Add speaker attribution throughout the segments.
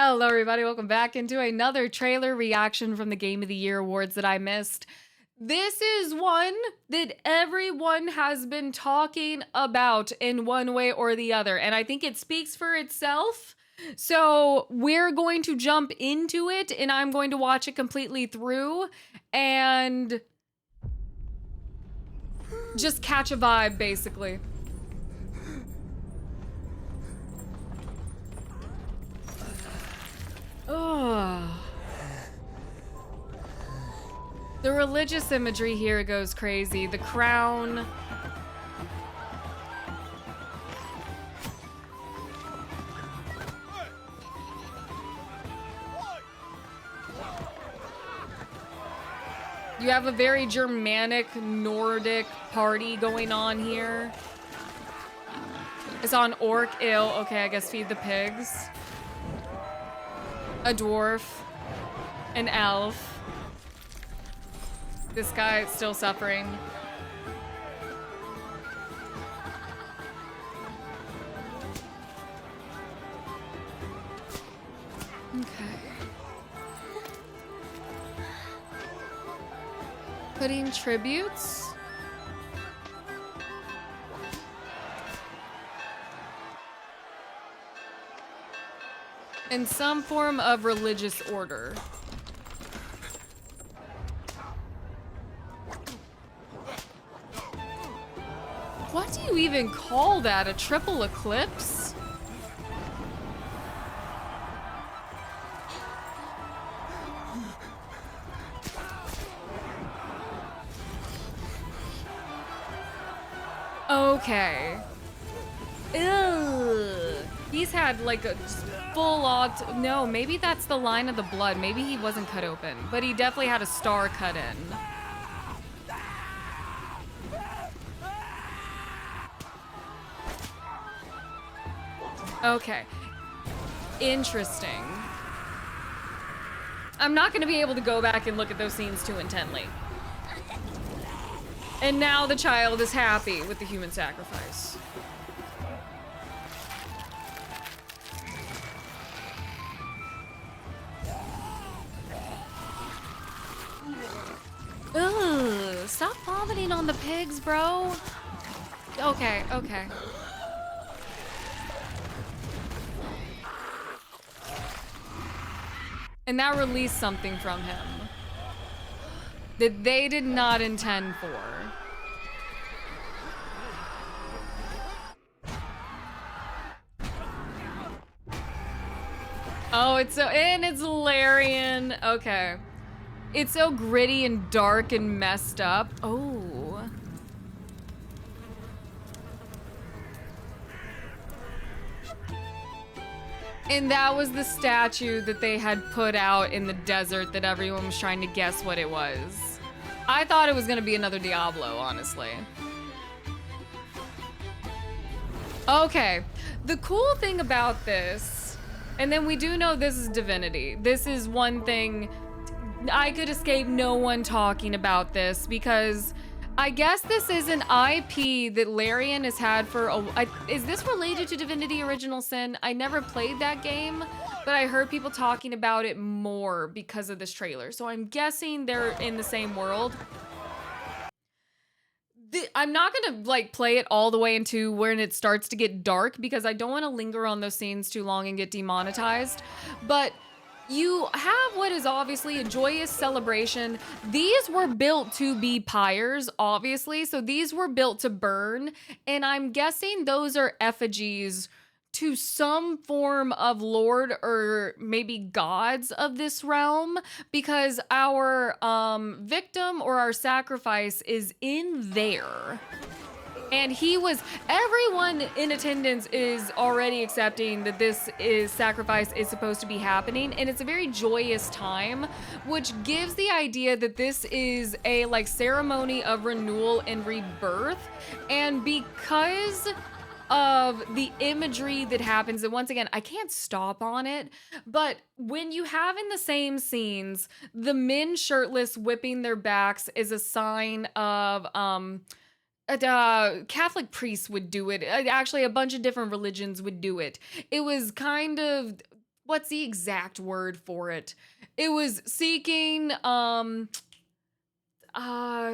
Speaker 1: Hello, everybody. Welcome back into another trailer reaction from the Game of the Year awards that I missed. This is one that everyone has been talking about in one way or the other, and I think it speaks for itself. So we're going to jump into it, and I'm going to watch it completely through and just catch a vibe, basically. Oh. The religious imagery here goes crazy. The crown. You have a very Germanic, Nordic party going on here. It's on orc ill. Okay, I guess feed the pigs. A dwarf. An elf. This guy is still suffering. Okay. Putting tributes. In some form of religious order. What do you even call that? A triple eclipse? Okay. Ugh. He's had like a full on. No, maybe that's the line of the blood. Maybe he wasn't cut open, but he definitely had a star cut in. Okay. Interesting. I'm not going to be able to go back and look at those scenes too intently. And now the child is happy with the human sacrifice. Ugh, stop vomiting on the pigs, bro. Okay, okay. And that released something from him that they did not intend for. Oh, it's Larian. Okay. It's so gritty and dark and messed up. Oh. And that was the statue that they had put out in the desert that everyone was trying to guess what it was. I thought it was gonna be another Diablo, honestly. Okay, the cool thing about this, and then we do know this is Divinity. This is one thing, I could escape no one talking about this because I guess this is an IP that Larian has had for is this related to Divinity Original Sin? I never played that game, but I heard people talking about it more because of this trailer. So I'm guessing they're in the same world. I'm not gonna like play it all the way into when it starts to get dark because I don't want to linger on those scenes too long and get demonetized, but you have what is obviously a joyous celebration. These were built to be pyres, obviously, so these were built to burn, and I'm guessing those are effigies to some form of lord or maybe gods of this realm, because our victim or our sacrifice is in there. And everyone in attendance is already accepting that this sacrifice is supposed to be happening, and it's a very joyous time, which gives the idea that this is a like ceremony of renewal and rebirth. And because of the imagery that happens, and once again, I can't stop on it, but when you have in the same scenes, the men shirtless whipping their backs is a sign of Catholic priests would do it. Actually, a bunch of different religions would do it. It was kind of what's the exact word for it? It was seeking uh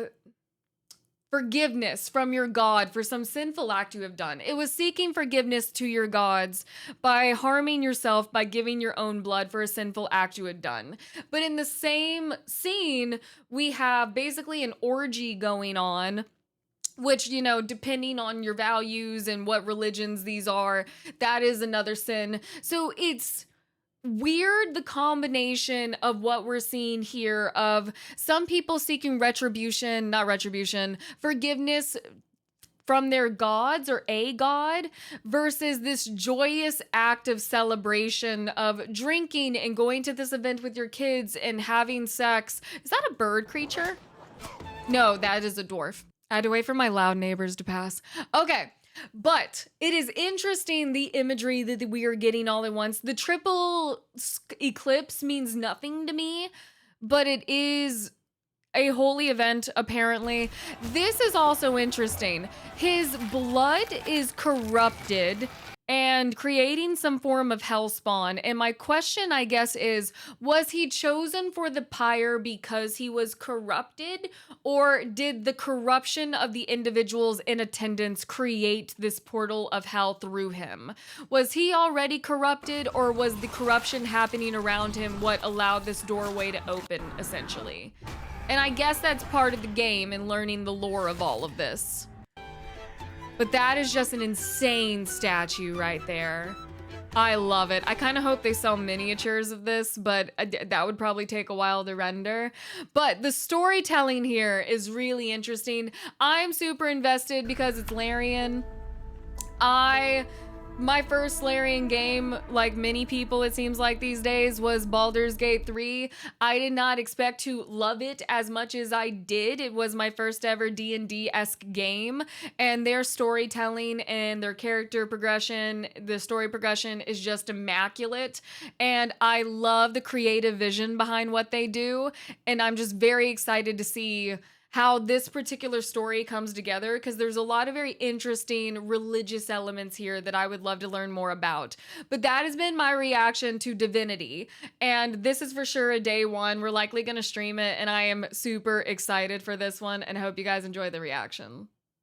Speaker 1: forgiveness from your God for some sinful act you have done. It was seeking forgiveness to your gods by harming yourself by giving your own blood for a sinful act you had done. But in the same scene, we have basically an orgy going on, which, you know, depending on your values and what religions these are, that is another sin. So it's weird, the combination of what we're seeing here of some people seeking retribution, not retribution, forgiveness from their gods or a god versus this joyous act of celebration of drinking and going to this event with your kids and having sex. Is that a bird creature? No, that is a dwarf. I had to wait for my loud neighbors to pass. Okay. But it is interesting, the imagery that we are getting all at once. The triple eclipse means nothing to me, but it is a holy event, apparently. This is also interesting. His blood is corrupted and creating some form of hellspawn. And my question, I guess, is, was he chosen for the pyre because he was corrupted? Or did the corruption of the individuals in attendance create this portal of hell through him? Was he already corrupted, or was the corruption happening around him what allowed this doorway to open, essentially? And I guess that's part of the game and learning the lore of all of this. But that is just an insane statue right there. I love it. I kind of hope they sell miniatures of this, but that would probably take a while to render. But the storytelling here is really interesting. I'm super invested because it's Larian. My first Larian game, like many people it seems like these days, was Baldur's Gate 3. I did not expect to love it as much as I did. It was my first ever D&D-esque game, and their storytelling and their character progression, the story progression is just immaculate, and I love the creative vision behind what they do, and I'm just very excited to see how this particular story comes together, because there's a lot of very interesting religious elements here that I would love to learn more about. But that has been my reaction to Divinity, and this is for sure a day one. We're likely going to stream it, and I am super excited for this one, and I hope you guys enjoy the reaction.